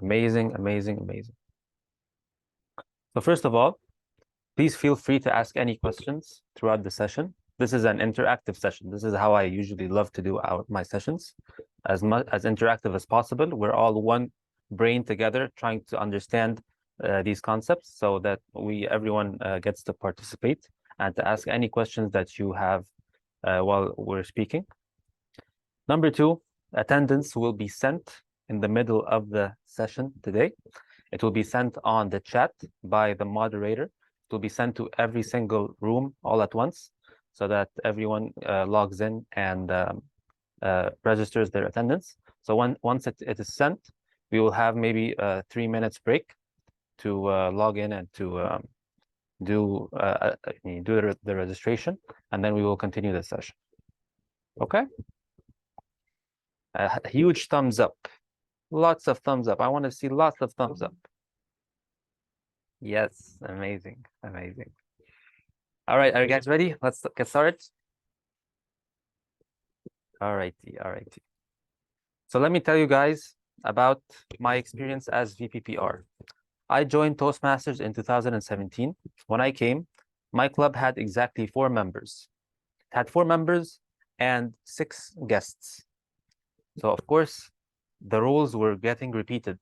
Amazing, amazing, amazing. So first of all, please feel free to ask any questions throughout the session. This is an interactive session. This is how I usually love to do my sessions, as much as interactive as possible. We're all one brain together trying to understand these concepts so that everyone gets to participate and to ask any questions that you have while we're speaking. Number two, attendance will be sent in the middle of the session today. It will be sent on the chat by the moderator. It will be sent to every single room all at once so that everyone logs in and registers their attendance. So once it is sent, we will have maybe a 3 minutes break to log in and to do the registration, and then we will continue the session. Okay? A huge thumbs up. Lots of thumbs up. I want to see lots of thumbs up. Yes, amazing, amazing. All right, are you guys ready? Let's get started. All righty, all righty. So let me tell you guys about my experience as VPPR. I joined Toastmasters in 2017. When I came, my club had exactly 4 members. It had 4 members and 6 guests. So of course, the roles were getting repeated.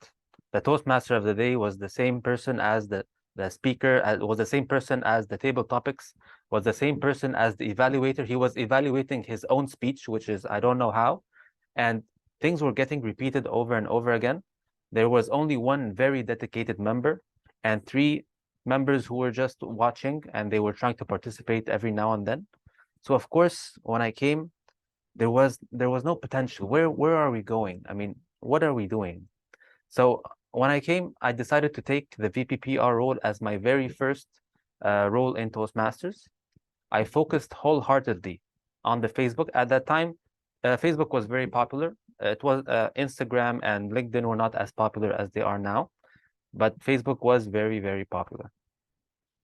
The Toastmaster of the day was the same person as the speaker, was the same person as the table topics, was the same person as the evaluator. He was evaluating his own speech, which is, I don't know how. And things were getting repeated over and over again. There was only one very dedicated member and 3 members who were just watching, and they were trying to participate every now and then. So of course, when I came, there was no potential. Where are we going? I mean, what are we doing? So when I came, I decided to take the VPPR role as my very first role in Toastmasters. I focused wholeheartedly on the Facebook. At that time, Facebook was very popular. It was Instagram and LinkedIn were not as popular as they are now, but Facebook was very, very popular.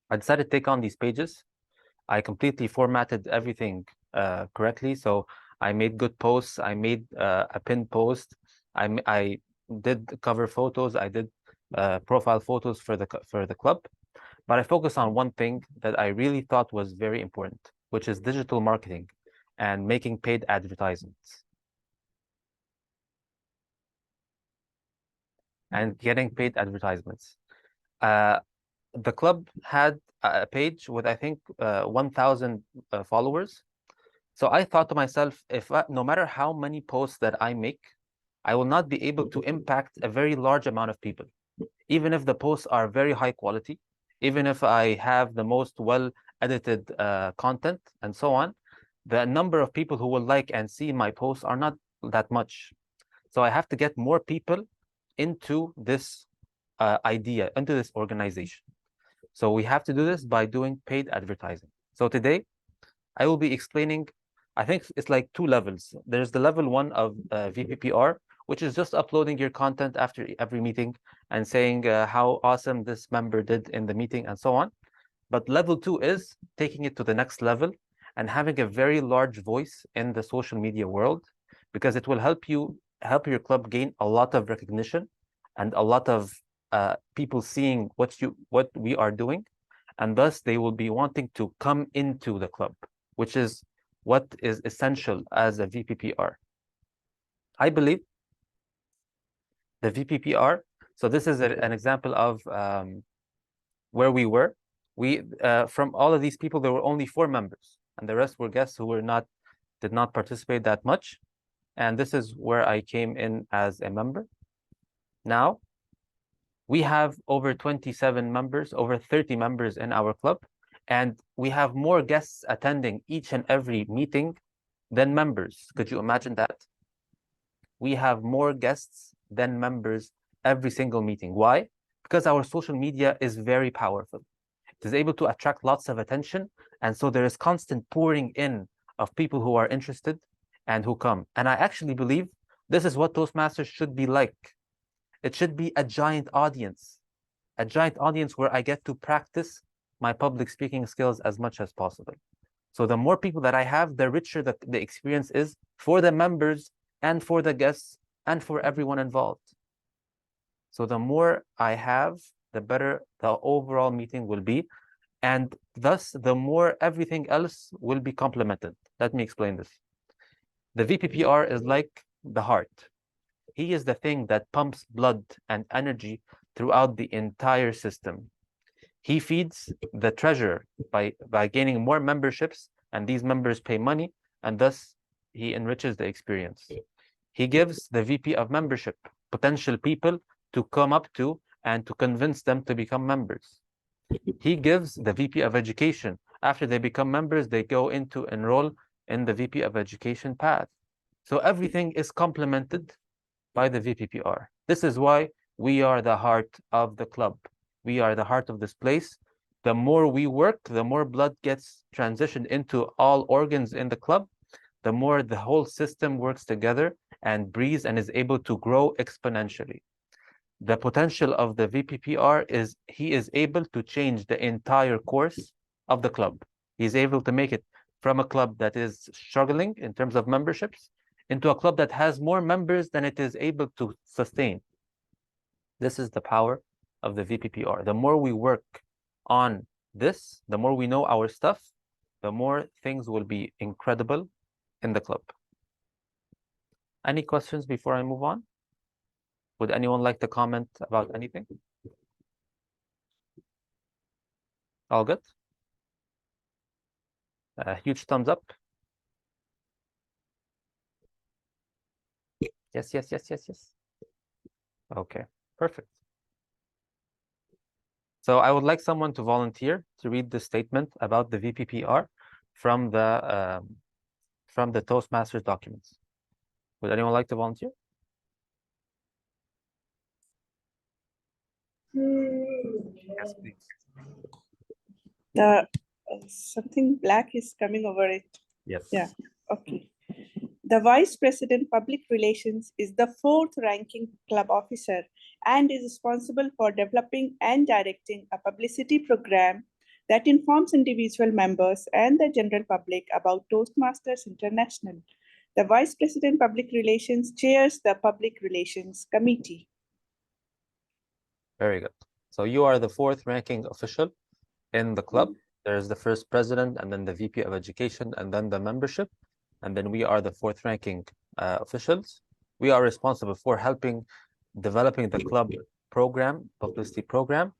I decided to take on these pages. I completely formatted everything correctly. So I made good posts. I made a pinned post. I did cover photos. I did profile photos for the club. But I focused on one thing that I really thought was very important, which is digital marketing and making paid advertisements. And getting paid advertisements. The club had a page with, I think, 1,000 followers. So I thought to myself, no matter how many posts that I make, I will not be able to impact a very large amount of people. Even if the posts are very high quality, even if I have the most well-edited content and so on, the number of people who will like and see my posts are not that much. So I have to get more people into this idea, into this organization. So we have to do this by doing paid advertising. So today, I will be explaining, I think it's like 2 levels. There's the level 1 of VPPR, which is just uploading your content after every meeting and saying how awesome this member did in the meeting and so on. But level 2 is taking it to the next level and having a very large voice in the social media world, because it will help your club gain a lot of recognition and a lot of people seeing what we are doing, and thus they will be wanting to come into the club, which is what is essential as a VPPR. I believe the VPPR, so this is an example of where we were. From all of these people, there were only 4 members, and the rest were guests who did not participate that much. And this is where I came in as a member. Now, we have over 27 members, over 30 members in our club, and we have more guests attending each and every meeting than members. Could you imagine that? We have more guests than members every single meeting. Why? Because our social media is very powerful. It is able to attract lots of attention, and so there is constant pouring in of people who are interested and who come. And I actually believe this is what Toastmasters should be like. It should be a giant audience where I get to practice my public speaking skills as much as possible. So the more people that I have, the richer the experience is for the members and for the guests and for everyone involved. So the more I have, the better the overall meeting will be. And thus, the more everything else will be complemented. Let me explain this. The VPPR is like the heart. He is the thing that pumps blood and energy throughout the entire system. He feeds the treasurer by gaining more memberships, and these members pay money, and thus he enriches the experience. He gives the VP of membership potential people to come up to and to convince them to become members. He gives the VP of education. After they become members, they go into enroll in the VP of education path. So everything is complemented by the VPPR. This is why we are the heart of the club. We are the heart of this place. The more we work, the more blood gets transitioned into all organs in the club, the more the whole system works together and breathes and is able to grow exponentially. The potential of the VPPR is he is able to change the entire course of the club. He's able to make it from a club that is struggling in terms of memberships into a club that has more members than it is able to sustain. This is the power of the VPPR. The more we work on this, the more we know our stuff, the more things will be incredible in the club. Any questions before I move on? Would anyone like to comment about anything? All good? Huge thumbs up. Yes, yes, yes, yes, yes. Okay, perfect. So I would like someone to volunteer to read the statement about the VPPR from the Toastmasters documents. Would anyone like to volunteer? Yes, please. The something black is coming over it. Yes. Yeah. Okay. The Vice President Public Relations is the fourth ranking club officer and is responsible for developing and directing a publicity program that informs individual members and the general public about Toastmasters International. The Vice President Public Relations chairs the Public Relations Committee. Very good. So you are the fourth ranking official in the club. There's the first president, and then the VP of education, and then the membership. And then we are the fourth ranking officials. We are responsible for helping developing the club program, publicity program,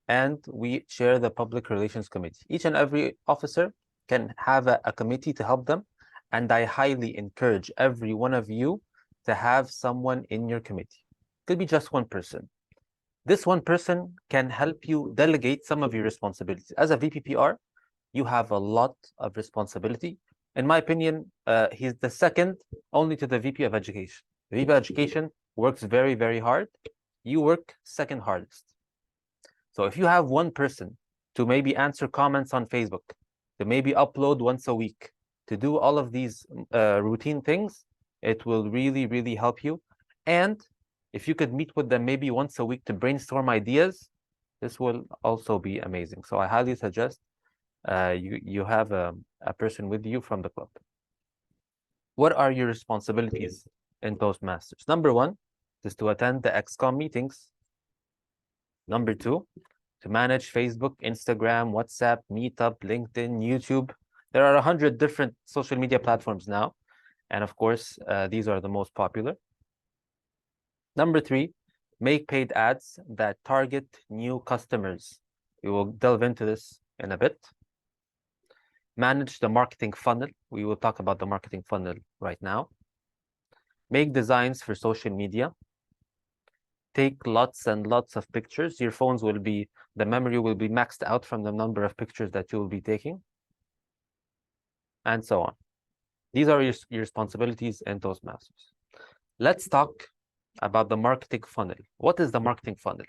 and we chair the public relations committee. Each and every officer can have a committee to help them. And I highly encourage every one of you to have someone in your committee. Could be just one person. This one person can help you delegate some of your responsibilities. As a VPPR, you have a lot of responsibility. In my opinion, he's the second only to the VP of education. The VP of education works very, very hard. You work second hardest. So if you have one person to maybe answer comments on Facebook, to maybe upload once a week, to do all of these routine things, it will really, really help you. And if you could meet with them maybe once a week to brainstorm ideas, this will also be amazing. So I highly suggest you have a person with you from the club. What are your responsibilities in Toastmasters? Number one is to attend the XCOM meetings. Number two, to manage Facebook, Instagram, WhatsApp, Meetup, LinkedIn, YouTube. There are 100 different social media platforms now. And of course, these are the most popular. Number three, make paid ads that target new customers. We will delve into this in a bit. Manage the marketing funnel. We will talk about the marketing funnel right now. Make designs for social media. Take lots and lots of pictures. Your phones will be, the memory will be maxed out from the number of pictures that you will be taking, and so on. These are your responsibilities in Toastmasters. Let's talk about the marketing funnel. What is the marketing funnel?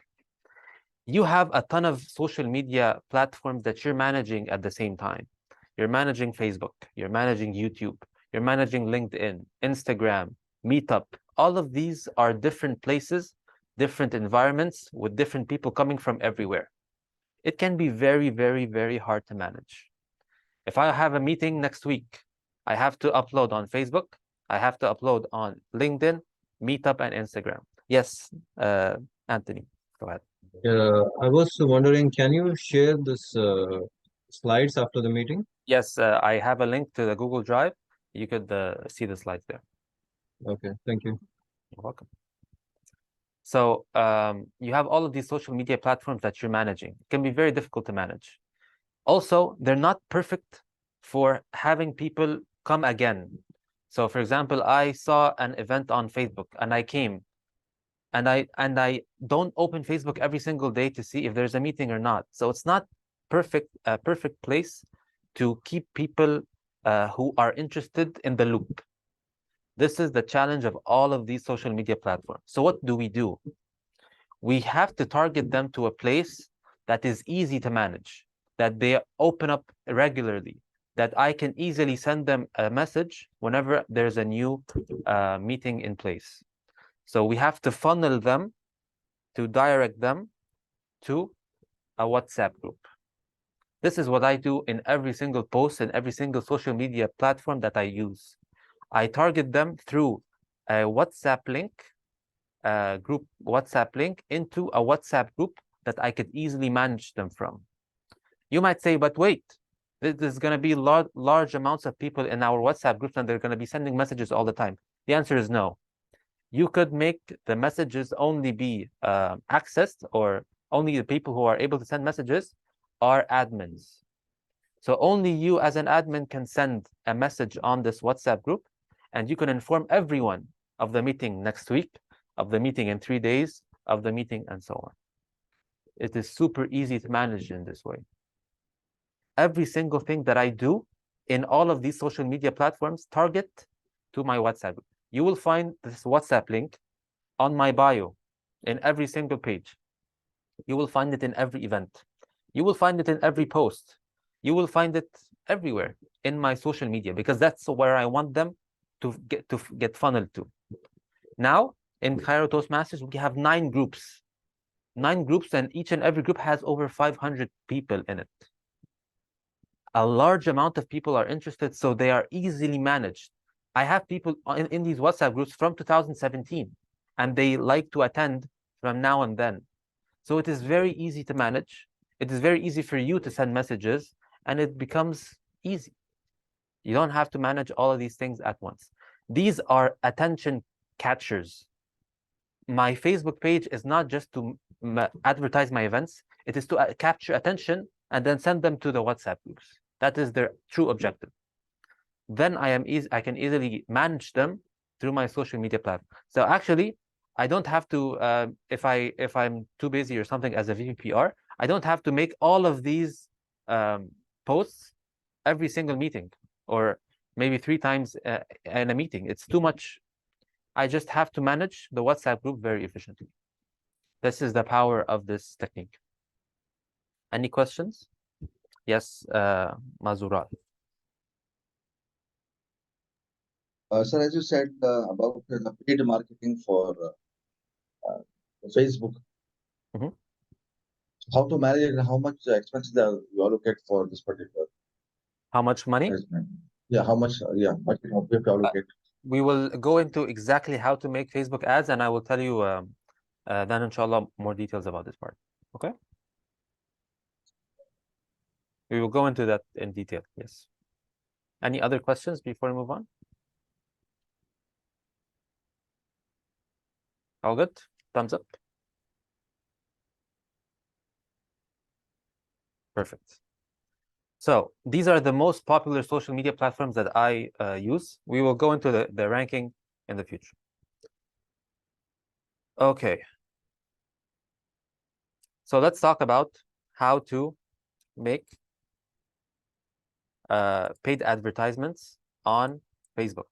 You have a ton of social media platforms that you're managing at the same time. You're managing Facebook, you're managing YouTube, you're managing LinkedIn, Instagram, Meetup. All of these are different places, different environments with different people coming from everywhere. It can be very, very, very hard to manage. If I have a meeting next week, I have to upload on Facebook, I have to upload on LinkedIn, Meetup, and Instagram. Yes, Anthony, go ahead. I was wondering, can you share this slides after the meeting? Yes, I have a link to the Google Drive. You could see the slides there. Okay, thank you. You're welcome. So you have all of these social media platforms that you're managing. It can be very difficult to manage. Also, they're not perfect for having people come again. So for example, I saw an event on Facebook and I came and I don't open Facebook every single day to see if there's a meeting or not. So it's not a perfect place to keep people who are interested in the loop. This is the challenge of all of these social media platforms. So what do? We have to target them to a place that is easy to manage, that they open up regularly, that I can easily send them a message whenever there's a new meeting in place. So we have to funnel them, to direct them to a WhatsApp group. This is what I do in every single post and every single social media platform that I use. I target them through a WhatsApp link, group WhatsApp link into a WhatsApp group that I could easily manage them from. You might say, but wait, there's going to be large amounts of people in our WhatsApp groups and they're going to be sending messages all the time. The answer is no. You could make the messages only be accessed, or only the people who are able to send messages are admins. So only you as an admin can send a message on this WhatsApp group, and you can inform everyone of the meeting next week, of the meeting in 3 days, of the meeting, and so on. It is super easy to manage in this way. Every single thing that I do in all of these social media platforms target to my WhatsApp group. You will find this WhatsApp link on my bio in every single page. You will find it in every event. You will find it in every post. You will find it everywhere in my social media, because that's where I want them to get funneled to. Now, in Cairo Toastmasters, we have 9 groups. 9 groups, and each and every group has over 500 people in it. A large amount of people are interested, so they are easily managed. I have people in these WhatsApp groups from 2017, and they like to attend from now and then. So it is very easy to manage. It is very easy for you to send messages, and it becomes easy. You don't have to manage all of these things at once. These are attention catchers. My Facebook page is not just to advertise my events. It is to capture attention and then send them to the WhatsApp groups. That is their true objective. Then I can easily manage them through my social media platform. So actually, I don't have to, if I'm too busy or something as a VPPR, I don't have to make all of these posts every single meeting, or maybe 3 times in a meeting. It's too much. I just have to manage the WhatsApp group very efficiently. This is the power of this technique. Any questions? Yes, Mazurat. Sir, as you said about the paid marketing for Facebook, Mhm. how to manage it and how much expenses you allocate for this particular How much money? advertisement? Yeah, how much? Budget we have to allocate. We will go into exactly how to make Facebook ads, and I will tell you then, inshallah, more details about this part. Okay? We will go into that in detail. Yes. Any other questions before we move on? All good? Thumbs up. Perfect. So these are the most popular social media platforms that I use. We will go into the ranking in the future. Okay. So let's talk about how to make paid advertisements on Facebook.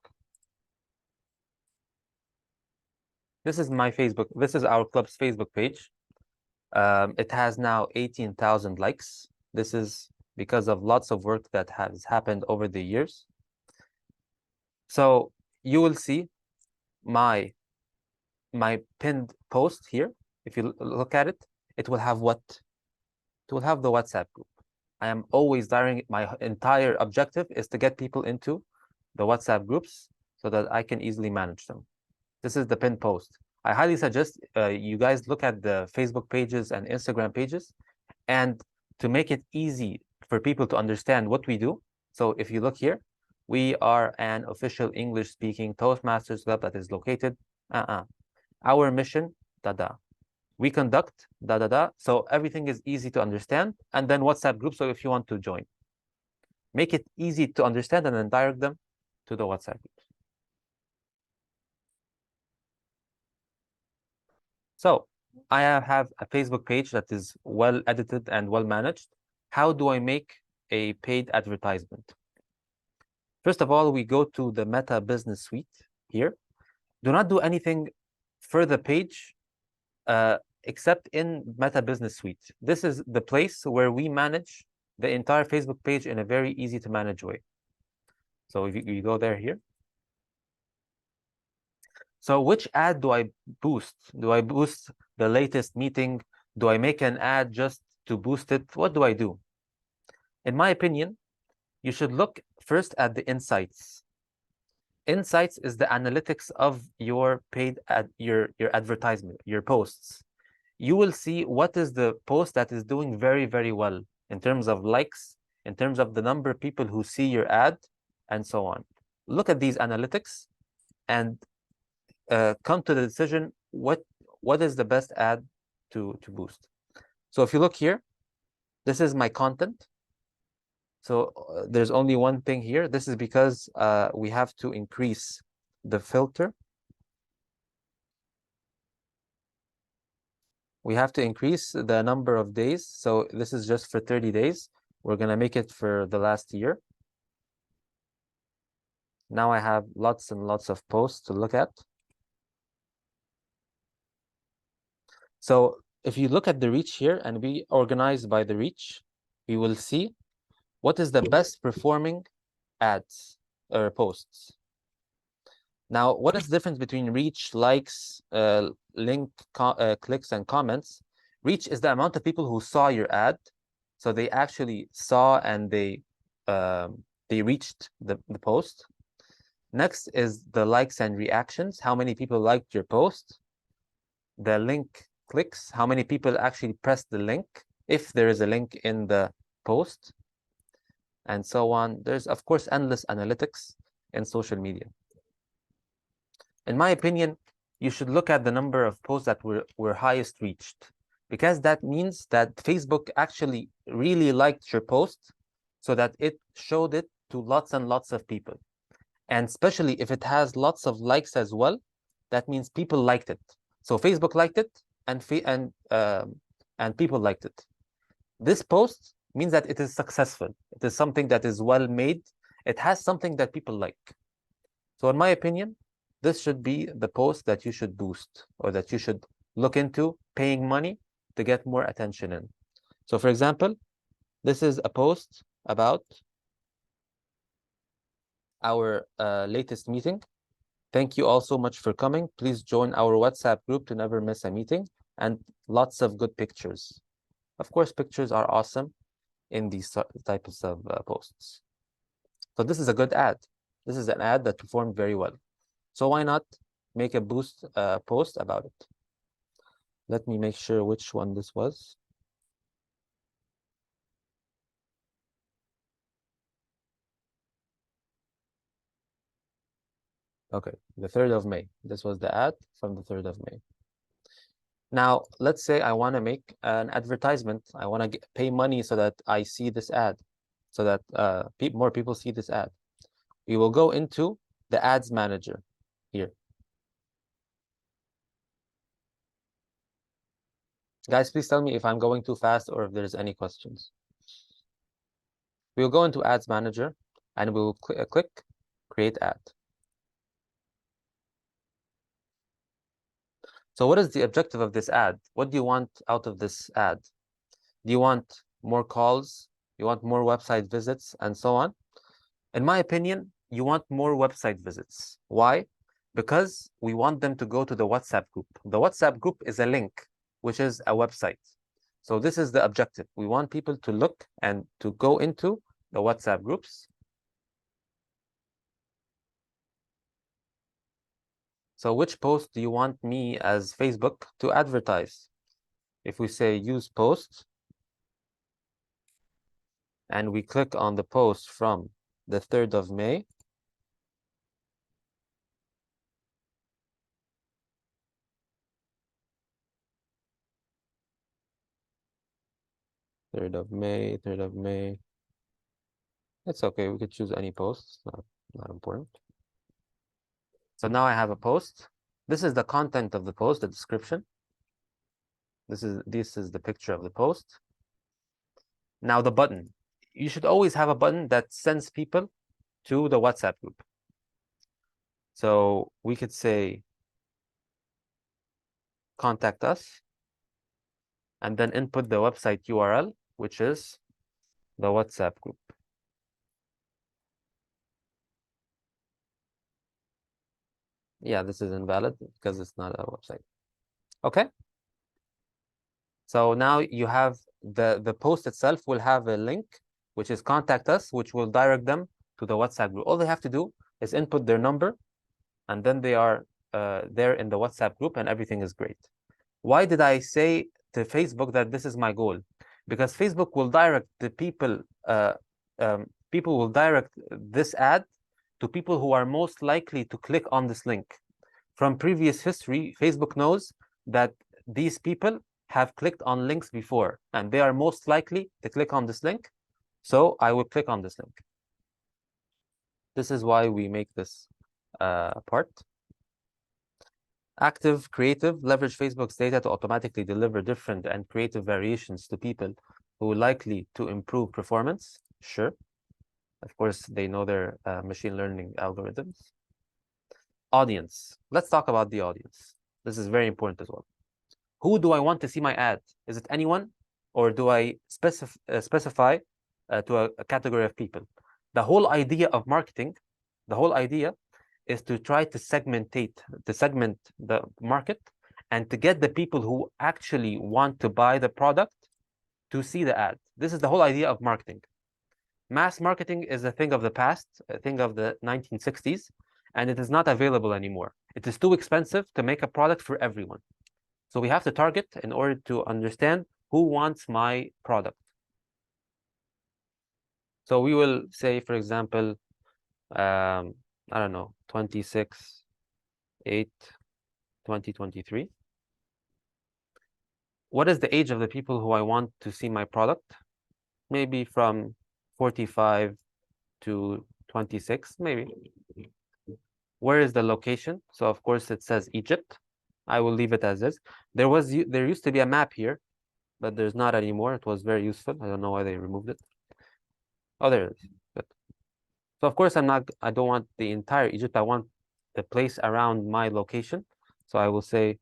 This is my Facebook. This is our club's Facebook page. It has now 18,000 likes. This is because of lots of work that has happened over the years. So you will see my pinned post here. If you look at it, it will have what? It will have the WhatsApp group. I am always my entire objective is to get people into the WhatsApp groups so that I can easily manage them. This is the pinned post. I highly suggest you guys look at the Facebook pages and Instagram pages, and to make it easy for people to understand what we do. So if you look here, we are an official English-speaking Toastmasters club that is located, our mission, da-da. We conduct, da-da-da. So everything is easy to understand. And then WhatsApp group, so if you want to join. Make it easy to understand and then direct them to the WhatsApp group. So I have a Facebook page that is well edited and well managed. How do I make a paid advertisement? First of all, we go to the Meta Business Suite here. Do not do anything for the page except in Meta Business Suite. This is the place where we manage the entire Facebook page in a very easy to manage way. So if you go there here. So which ad do I boost? Do I boost the latest meeting? Do I make an ad just to boost it? What do I do? In my opinion, you should look first at the insights. Insights is the analytics of your paid ad, your advertisement, your posts. You will see what is the post that is doing very, very well in terms of likes, in terms of the number of people who see your ad, and so on. Look at these analytics and come to the decision what is the best ad to boost. So if you look here, this is my content. So there's only one thing here. This is because we have to increase the filter. We have to increase the number of days. So this is just for 30 days. We're going to make it for the last year. Now I have lots and lots of posts to look at. So if you look at the reach here and we organize by the reach, we will see what is the best performing ads or posts. Now, what is the difference between reach, likes, link, clicks, and comments? Reach is the amount of people who saw your ad. So they actually saw and they reached the post. Next is the likes and reactions. How many people liked your post? The link clicks. How many people actually pressed the link, if there is a link in the post, and so on. There's, of course, endless analytics in social media. In my opinion, you should look at the number of posts that were highest reached, because that means that Facebook actually really liked your post, so that it showed it to lots and lots of people. And especially if it has lots of likes as well, that means people liked it. So Facebook liked it, and people liked it. This post means that it is successful. It is something that is well made. It has something that people like. So in my opinion, this should be the post that you should boost, or that you should look into paying money to get more attention in. So for example, this is a post about our latest meeting. Thank you all so much for coming. Please join our WhatsApp group to never miss a meeting, and lots of good pictures. Of course, pictures are awesome in these types of posts. So this is a good ad. This is an ad that performed very well. So why not make a boost post about it? Let me make sure which one this was. Okay, the 3rd of May. This was the ad from the 3rd of May. Now, let's say I want to make an advertisement. I want to pay money so that I see this ad, so that more people see this ad. We will go into the ads manager here. Guys, please tell me if I'm going too fast or if there's any questions. We'll go into ads manager and we'll click create ad. So what is the objective of this ad? What do you want out of this ad? Do you want more calls? You want more website visits and so on? In my opinion, you want more website visits. Why? Because we want them to go to the WhatsApp group. The WhatsApp group is a link, which is a website. So this is the objective. We want people to look and to go into the WhatsApp groups. So which post do you want me as Facebook to advertise? If we say use post, and we click on the post from the 3rd of May, third of May. It's okay, we could choose any post, it's not important. So now I have a post. This is the content of the post, the description. This is the picture of the post. Now the button. You should always have a button that sends people to the WhatsApp group. So we could say contact us, and then input the website URL, which is the WhatsApp group. Yeah, this is invalid because it's not a website. Okay. So now you have the post itself will have a link, which is contact us, which will direct them to the WhatsApp group. All they have to do is input their number, and then they are there in the WhatsApp group, and everything is great. Why did I say to Facebook that this is my goal? Because Facebook will direct the people, people will direct this ad to people who are most likely to click on this link. From previous history, Facebook knows that these people have clicked on links before, and they are most likely to click on this link. So I will click on this link. This is why we make this part. Active, creative, leverage Facebook's data to automatically deliver different and creative variations to people who are likely to improve performance. Sure. Of course, they know their machine learning algorithms. Audience. Let's talk about the audience. This is very important as well. Who do I want to see my ad? Is it anyone, or do I specify to a category of people? The whole idea of marketing, the whole idea is to try to segment the market and to get the people who actually want to buy the product to see the ad. This is the whole idea of marketing. Mass marketing is a thing of the past, a thing of the 1960s, and it is not available anymore. It is too expensive to make a product for everyone. So we have to target in order to understand who wants my product. So we will say, for example, I don't know, 26/8/2023. What is the age of the people who I want to see my product? Maybe from 45 to 26, maybe. Where is the location? So of course it says Egypt. I will leave it as is. There used to be a map here, but there's not anymore. It was very useful. I don't know why they removed it. Oh, there it is. Good. So of course I don't want the entire Egypt. I want the place around my location. So I will say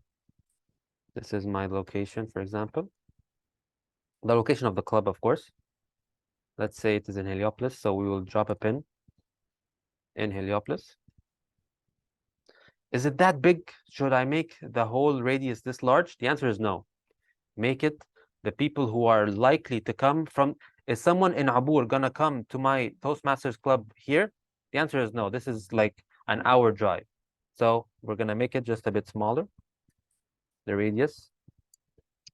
this is my location, for example. The location of the club, of course. Let's say it is in Heliopolis. So we will drop a pin in Heliopolis. Is it that big? Should I make the whole radius this large? The answer is no. Make it the people who are likely to come from. Is someone in Abur gonna come to my Toastmasters club here? The answer is no. This is like an hour drive. So we're gonna make it just a bit smaller, the radius,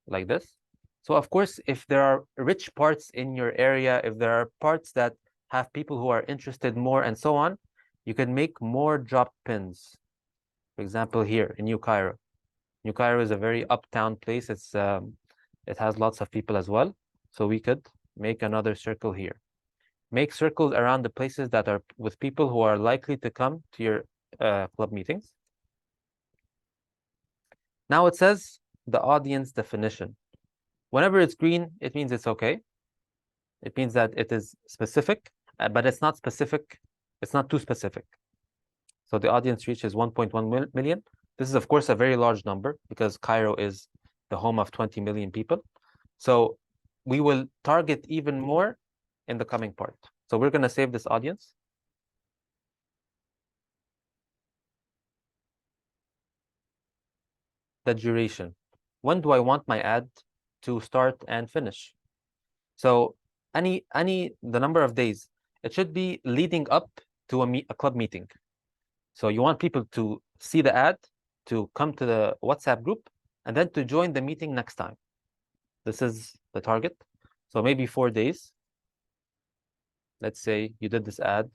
like this. So of course, if there are rich parts in your area, if there are parts that have people who are interested more and so on, you can make more drop pins. For example, here in New Cairo. New Cairo is a very uptown place. It has lots of people as well. So we could make another circle here. Make circles around the places that are with people who are likely to come to your club meetings. Now it says the audience definition. Whenever it's green, it means it's okay. It means that it is specific, but it's not specific. It's not too specific. So the audience reach is 1.1 million. This is, of course, a very large number because Cairo is the home of 20 million people. So we will target even more in the coming part. So we're going to save this audience. The duration. When do I want my ad to start and finish? So the number of days, it should be leading up to a club meeting. So you want people to see the ad to come to the WhatsApp group and then to join the meeting next time. This is the target. So maybe 4 days. Let's say you did this ad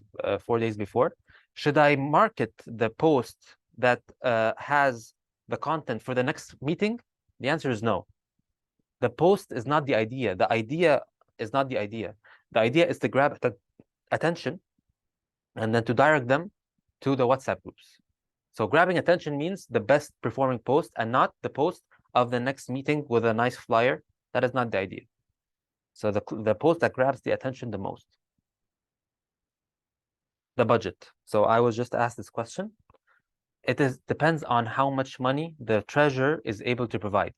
4 days before. Should I market the post that has the content for the next meeting? The answer is no. The post is not the idea. The idea is not the idea. The idea is to grab attention and then to direct them to the WhatsApp groups. So grabbing attention means the best performing post and not the post of the next meeting with a nice flyer. That is not the idea. So the post that grabs the attention the most. The budget. So I was just asked this question. It depends on how much money the treasurer is able to provide.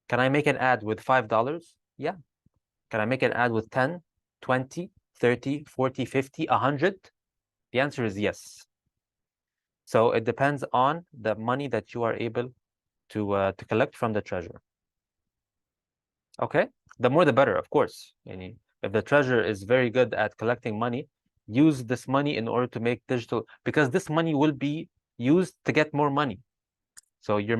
Can I make an ad with $5? Yeah. Can I make an ad with 10, 20, 30, 40, 50, 100? The answer is yes. So it depends on the money that you are able to collect from the treasurer. Okay? The more the better, of course. If the treasurer is very good at collecting money, use this money in order to make digital, because this money will be used to get more money. So you're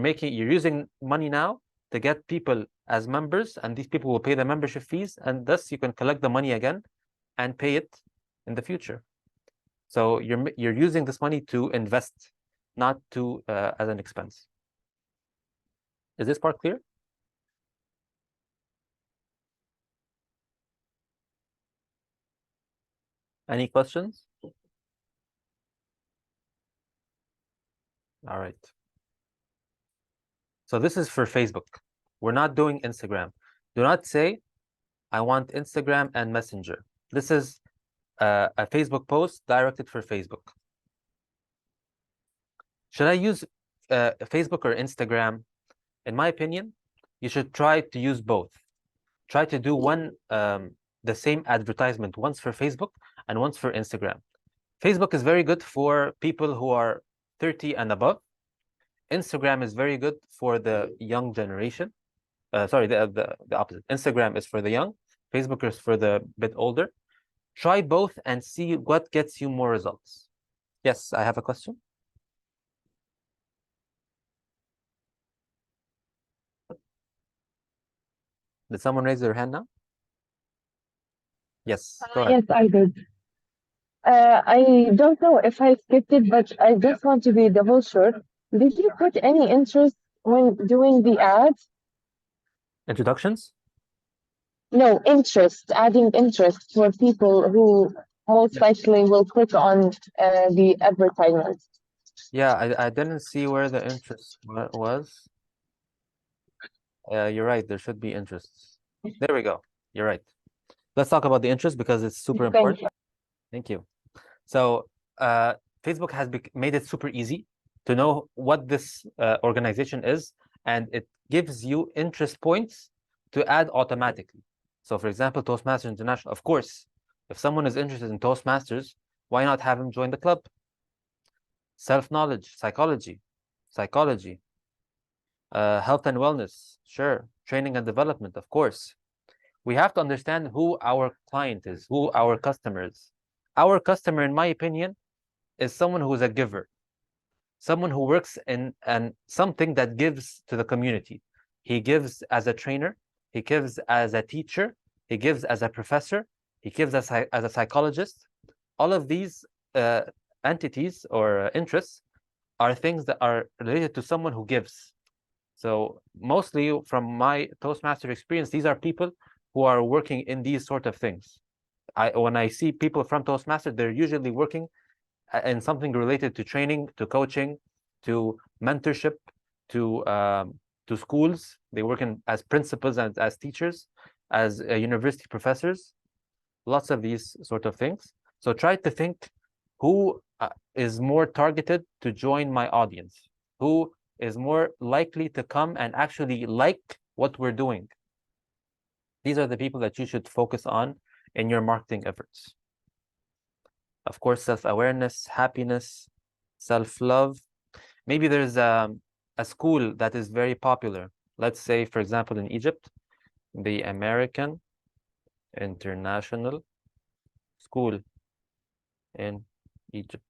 using money now to get people as members, and these people will pay the membership fees, and thus you can collect the money again and pay it in the future. So you're using this money to invest, not to as an expense. Is this part clear? Any questions? All right. So this is for Facebook. We're not doing Instagram. Do not say, I want Instagram and Messenger. This is a Facebook post directed for Facebook. Should I use Facebook or Instagram? In my opinion, you should try to use both. Try to do the same advertisement, once for Facebook and once for Instagram. Facebook is very good for people who are 30 and above. Instagram is very good for the young generation. Sorry, the opposite. Instagram is for the young. Facebook is for the bit older. Try both and see what gets you more results. Yes, I have a question. Did someone raise their hand now? Yes, go ahead. Yes, I did. I don't know if I skipped it, but I just want to be double sure. Did you put any interest when doing the ads? Introductions? No, interest, adding interest for people who most likely will click on the advertisement. Yeah, I didn't see where the interest was. You're right, there should be interests. There we go. You're right. Let's talk about the interest because it's super important. Thank you. So Facebook has made it super easy to know what this organization is, and it gives you interest points to add automatically. So for example, Toastmasters International, of course, if someone is interested in Toastmasters, why not have him join the club? Self-knowledge, psychology, health and wellness, sure. Training and development, of course. We have to understand who our client is, who our customer is. Our customer, in my opinion, is someone who is a giver, someone who works in something that gives to the community. He gives as a trainer, he gives as a teacher, he gives as a professor, he gives as a psychologist. All of these entities or interests are things that are related to someone who gives. So mostly from my Toastmaster experience, these are people who are working in these sort of things. When I see people from Toastmaster, they're usually working in something related to training, to coaching, to mentorship, to schools. They work as principals and as teachers, as university professors, lots of these sort of things. So try to think who is more targeted to join my audience, who is more likely to come and actually like what we're doing. These are the people that you should focus on in your marketing efforts. Of course, self-awareness, happiness, self-love. Maybe there's a school that is very popular. Let's say, for example, in Egypt, the American International School in Egypt.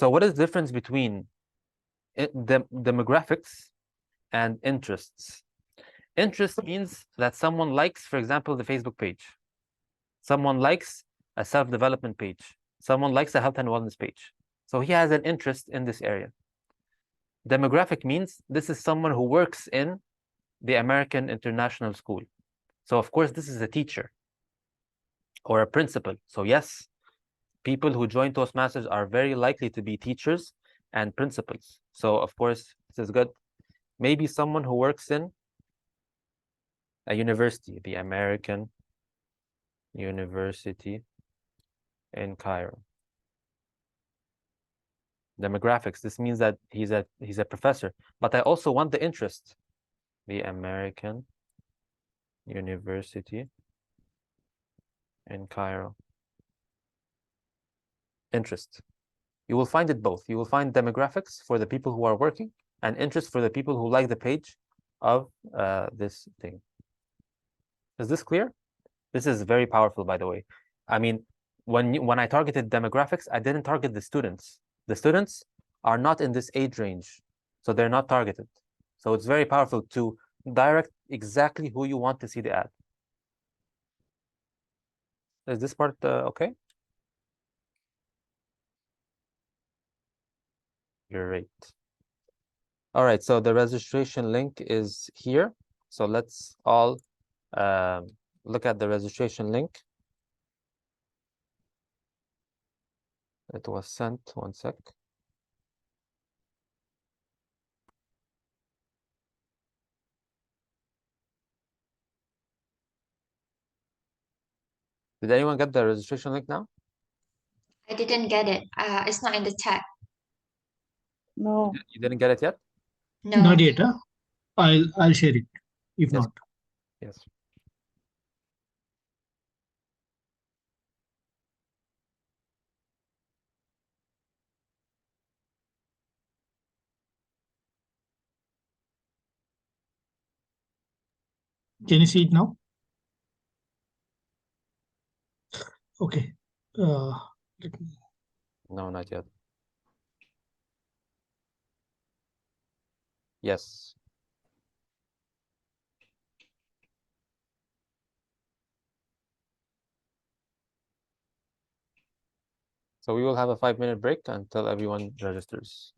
So what is the difference between demographics and interests? Interest means that someone likes, for example, the Facebook page. Someone likes a self-development page. Someone likes a health and wellness page. So he has an interest in this area. Demographic means this is someone who works in the American International School. So of course, this is a teacher or a principal. So yes, people who join Toastmasters are very likely to be teachers and principals. So of course, this is good. Maybe someone who works in a university, the American University in Cairo. Demographics, this means that he's a professor, but I also want the interest. The American University in Cairo. Interest. You will find it both. You will find demographics for the people who are working and interest for the people who like the page of this thing. Is this clear? This is very powerful, by the way. I mean, when I targeted demographics, I didn't target the students. The students are not in this age range, so they're not targeted. So it's very powerful to direct exactly who you want to see the ad. Is this part okay? Great. All right, so the registration link is here. So let's all look at the registration link. It was sent, one sec. Did anyone get the registration link now? I didn't get it. It's not in the chat. No. You didn't get it yet? No. Not yet, huh? I'll share it, if Yes. not. Yes. Can you see it now? Okay. Let me- No, not yet. Yes. So we will have a 5-minute break until everyone registers.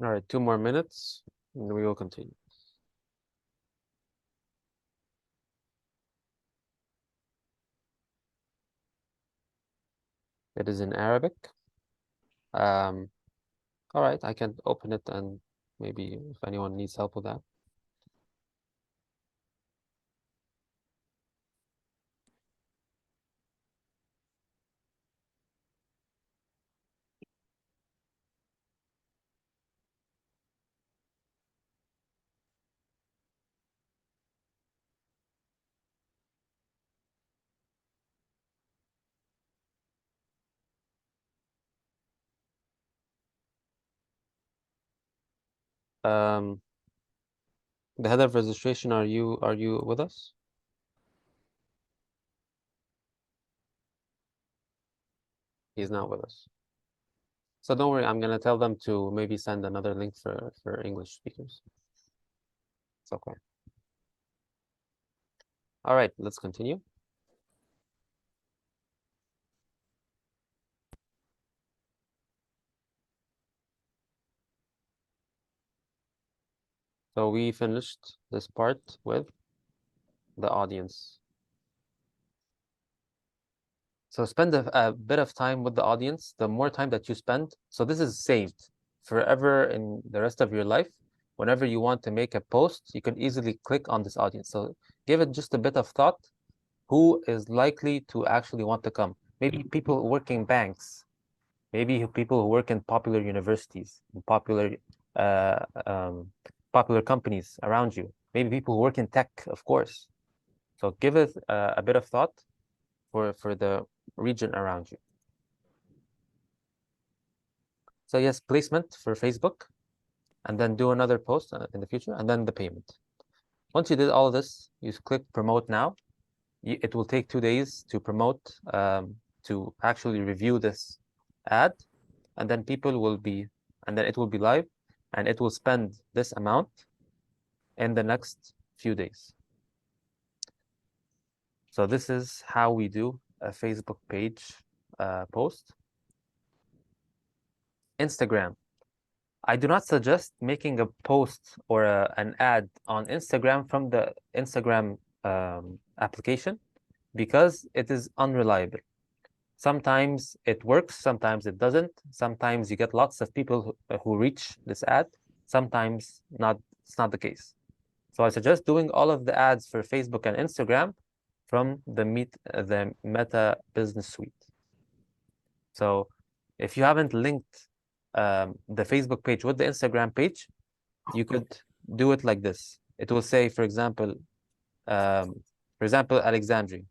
All right, 2 more minutes, and we will continue. It is in Arabic. All right, I can open it and maybe if anyone needs help with that. The head of registration, are you with us? He's not with us. So don't worry, I'm gonna tell them to maybe send another link for English speakers. It's okay. All right, let's continue. So we finished this part with the audience. So spend a bit of time with the audience. The more time that you spend, so this is saved forever in the rest of your life. Whenever you want to make a post, you can easily click on this audience. So give it just a bit of thought. Who is likely to actually want to come? Maybe people who work in banks, maybe people who work in popular universities, popular popular companies around you. Maybe people who work in tech, of course. So give it a bit of thought for the region around you. So yes, placement for Facebook, and then do another post in the future, and then the payment. Once you did all of this, you click promote now. It will take 2 days to promote, to actually review this ad, and then it will be live, and it will spend this amount in the next few days. So this is how we do a Facebook page post. Instagram. I do not suggest making a post or an ad on Instagram from the Instagram application, because it is unreliable. Sometimes it works, sometimes it doesn't. Sometimes you get lots of people who reach this ad. Sometimes not. It's not the case. So I suggest doing all of the ads for Facebook and Instagram from the Meta Business Suite. So if you haven't linked the Facebook page with the Instagram page, you could do it like this. It will say, for example, Alexandria.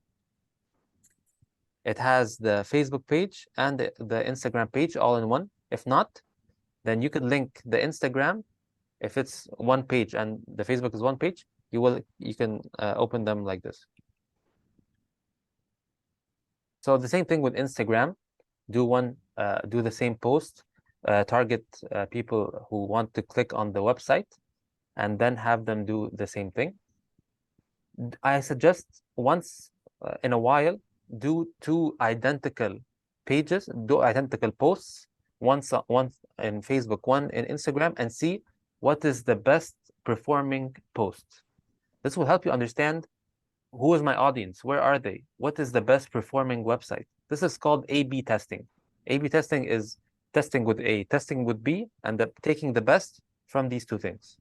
It has the Facebook page and the Instagram page all in one. If not, then you could link the Instagram. If it's one page and the Facebook is one page, you can open them like this. So the same thing with Instagram. Do the same post, target people who want to click on the website, and then have them do the same thing. I suggest once in a while, do two identical pages, do identical posts, once in Facebook, one in Instagram, and see what is the best performing post. This will help you understand who is my audience, where are they, what is the best performing website. This is called A/B testing. A/B testing is testing with A, testing with B, and taking the best from these two things.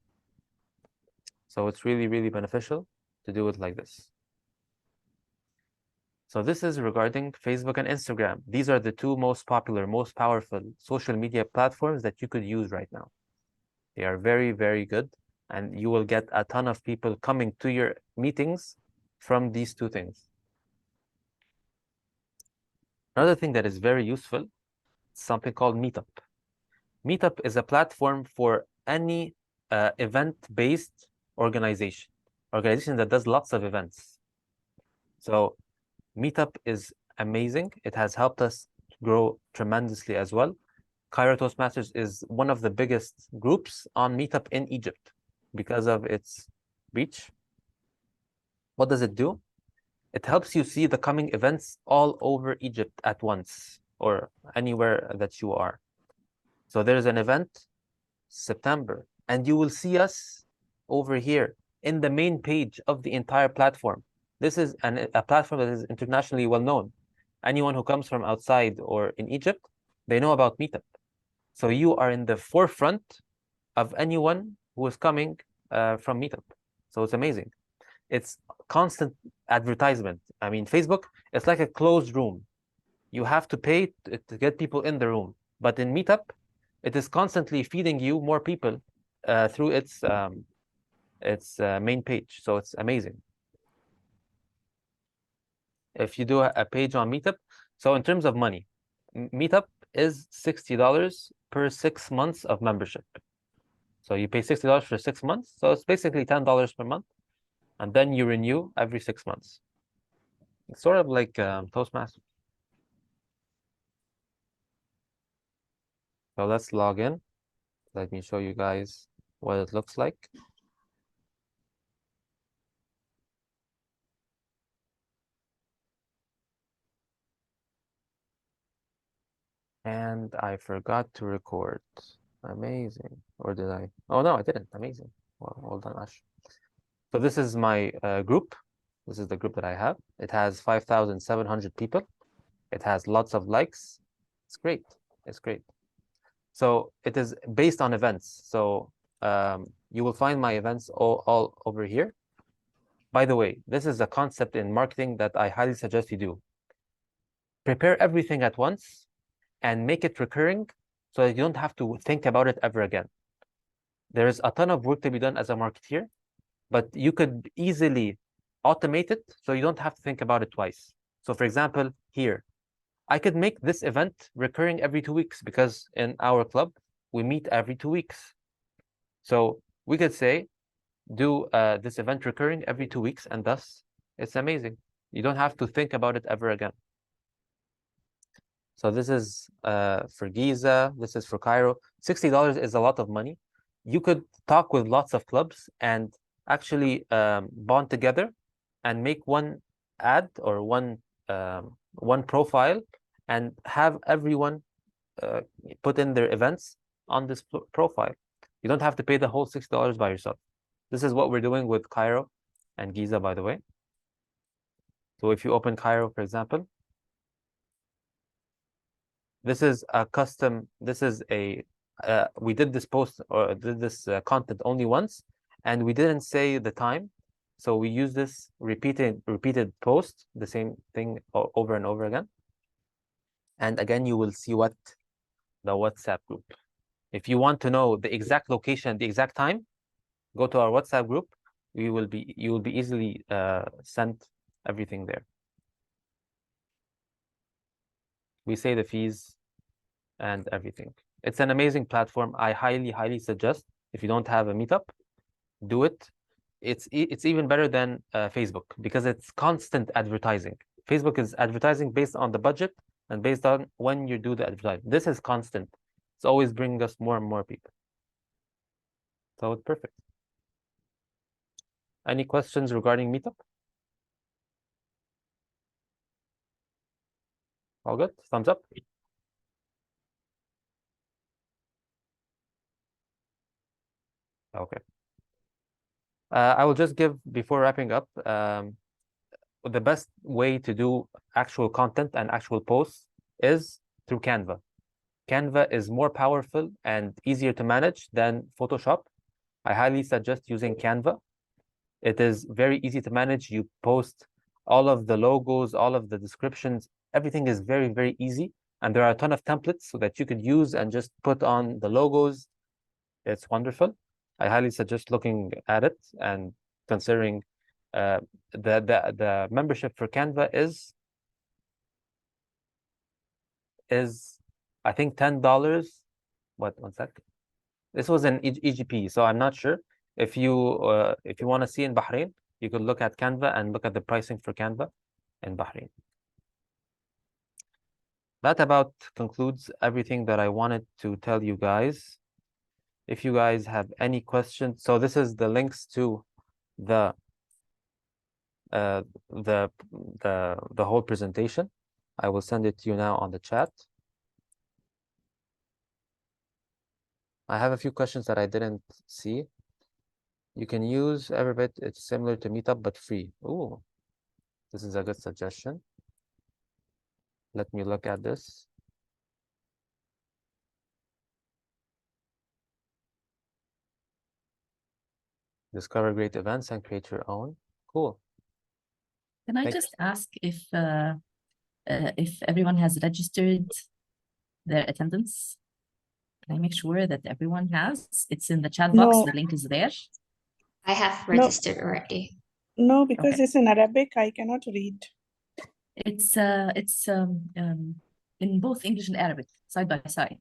So it's really, really beneficial to do it like this. So this is regarding Facebook and Instagram. These are the two most popular, most powerful social media platforms that you could use right now. They are very, very good, and you will get a ton of people coming to your meetings from these two things. Another thing that is very useful, something called Meetup. Meetup is a platform for any event-based organization that does lots of events. So Meetup is amazing. It has helped us grow tremendously as well. Cairo Toastmasters is one of the biggest groups on Meetup in Egypt because of its reach. What does it do? It helps you see the coming events all over Egypt at once, or anywhere that you are. So there's an event, September, and you will see us over here in the main page of the entire platform. This is a platform that is internationally well known. Anyone who comes from outside or in Egypt, they know about Meetup. So you are in the forefront of anyone who is coming from Meetup. So it's amazing. It's constant advertisement. I mean, Facebook, it's like a closed room. You have to pay to get people in the room. But in Meetup, it is constantly feeding you more people through its main page. So it's amazing. If you do a page on Meetup, so in terms of money, Meetup is $60 per 6 months of membership. So you pay $60 for 6 months. So it's basically $10 per month. And then you renew every 6 months. It's sort of like Toastmasters. So let's log in. Let me show you guys what it looks like. And I forgot to record. Amazing. Or did I? Oh, no, I didn't. Amazing. Well done, Ash. So this is my group. This is the group that I have. It has 5,700 people. It has lots of likes. It's great. It's great. So it is based on events. So you will find my events all over here. By the way, this is a concept in marketing that I highly suggest you do. Prepare everything at once and make it recurring so that you don't have to think about it ever again. There is a ton of work to be done as a marketeer, but you could easily automate it so you don't have to think about it twice. So for example, here, I could make this event recurring every 2 weeks because in our club, we meet every 2 weeks. So we could say, do this event recurring every 2 weeks, and thus it's amazing. You don't have to think about it ever again. So this is for Giza, this is for Cairo. $60 is a lot of money. You could talk with lots of clubs and actually bond together and make one ad or one profile and have everyone put in their events on this profile. You don't have to pay the whole $60 by yourself. This is what we're doing with Cairo and Giza, by the way. So if you open Cairo, for example, this is a custom, this is a, we did this post or did this content only once, and we didn't say the time. So we use this repeated post, the same thing over and over again. And again, you will see what the WhatsApp group. If you want to know the exact location, the exact time, go to our WhatsApp group. You will be easily sent everything there. We say the fees and everything. It's an amazing platform. I highly suggest, if you don't have a meetup, do it. It's even better than Facebook because it's constant advertising. Facebook is advertising based on the budget and based on when you do the advertising. This is constant. It's always bringing us more and more people. So it's perfect. Any questions regarding meetup? All good? Thumbs up? Okay. I will just give, before wrapping up, the best way to do actual content and actual posts is through Canva. Canva is more powerful and easier to manage than Photoshop. I highly suggest using Canva. It is very easy to manage. You post all of the logos, all of the descriptions. Everything is very easy. And there are a ton of templates so that you could use and just put on the logos. It's wonderful. I highly suggest looking at it and considering the membership for Canva is I think $10. What, one sec. This was an EGP, so I'm not sure. If you want to see in Bahrain, you could look at Canva and look at the pricing for Canva in Bahrain. That about concludes everything that I wanted to tell you guys. If you guys have any questions, so this is the links to the whole presentation. I will send it to you now on the chat. I have a few questions that I didn't see. You can use Everbit. It's similar to Meetup, but free. Ooh, this is a good suggestion. Let me look at this. Discover great events and create your own. Cool. Can I Thank- just ask if everyone has registered their attendance? Can I make sure that everyone has? It's in the chat box. No. The link is there. I have No. registered already. No, because Okay. it's in Arabic, I cannot read. It's in both English and Arabic, side by side.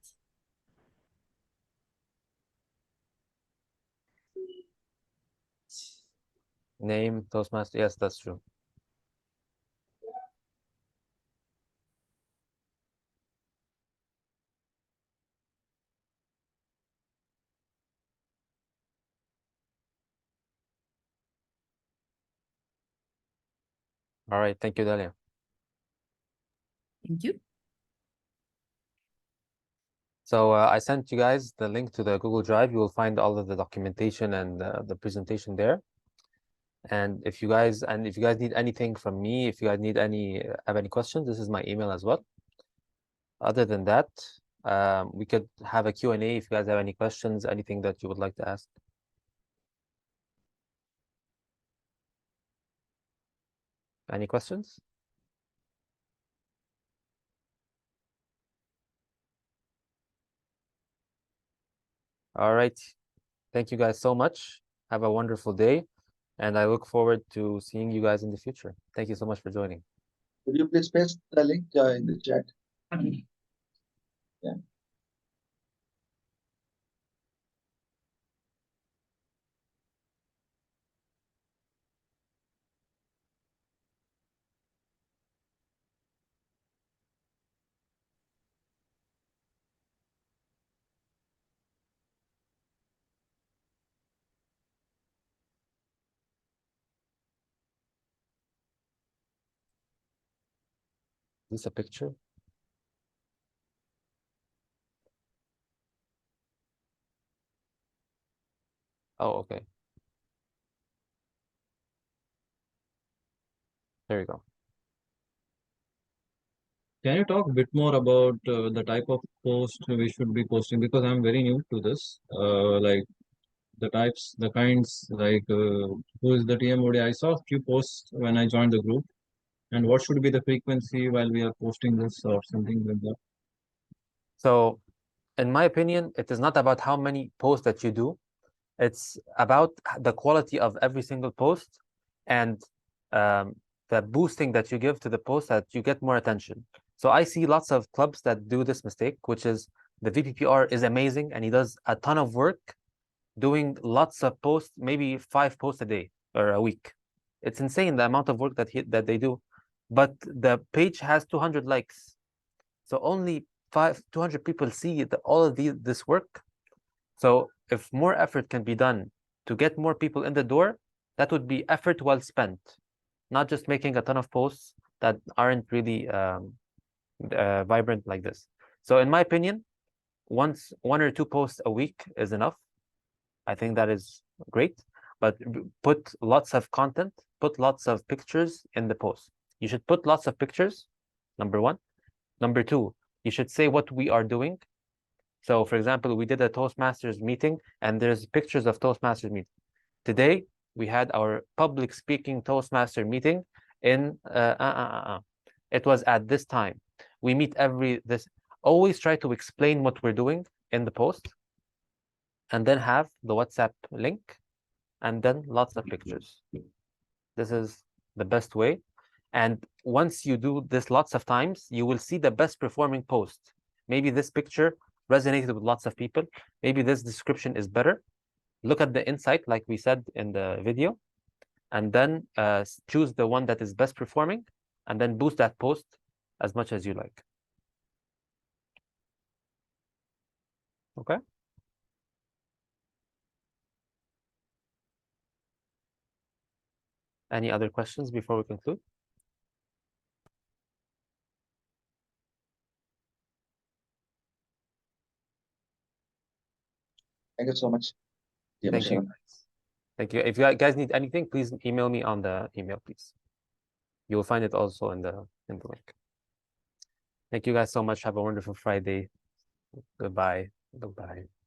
Name, Toastmaster. Yes, that's true. All right. Thank you, Dalia. Thank you. So I sent you guys the link to the Google Drive. You will find all of the documentation and the presentation there. And if you guys need anything from me, if you guys need have any questions, this is my email as well. Other than that, we could have a Q&A if you guys have any questions, anything that you would like to ask. Any questions? All right. Thank you guys so much. Have a wonderful day. And I look forward to seeing you guys in the future. Thank you so much for joining. Could you please paste the link in the chat? Yeah. Is this a picture? Oh, okay. There you go. Can you talk a bit more about the type of post we should be posting? Because I'm very new to this. Like the types, the kinds, like who is the TMOD? I saw a few posts when I joined the group. And what should be the frequency while we are posting this or something like that? So, in my opinion, it is not about how many posts that you do. It's about the quality of every single post and the boosting that you give to the post that you get more attention. So I see lots of clubs that do this mistake, which is the VPPR is amazing and he does a ton of work doing lots of posts, maybe 5 posts a day or a week. It's insane the amount of work that they do. But the page has 200 likes. So only 200 people see all of this work. So if more effort can be done to get more people in the door, that would be effort well spent, not just making a ton of posts that aren't really vibrant like this. So in my opinion, one or two posts a week is enough. I think that is great, but put lots of content, put lots of pictures in the post. You should put lots of pictures, number one. Number two, you should say what we are doing. So for example, we did a Toastmasters meeting and there's pictures of Toastmasters meeting. Today, we had our public speaking Toastmaster meeting in, it was at this time. We meet always try to explain what we're doing in the post and then have the WhatsApp link and then lots of pictures. This is the best way. And once you do this lots of times, you will see the best performing post. Maybe this picture resonated with lots of people. Maybe this description is better. Look at the insight, like we said in the video, and then choose the one that is best performing, and then boost that post as much as you like. Okay? Any other questions before we conclude? Thank you so much. Yeah, Thank you. Thank you. If you guys need anything, please email me on the email, please. You will find it also in the link. Thank you guys so much. Have a wonderful Friday. Goodbye. Goodbye.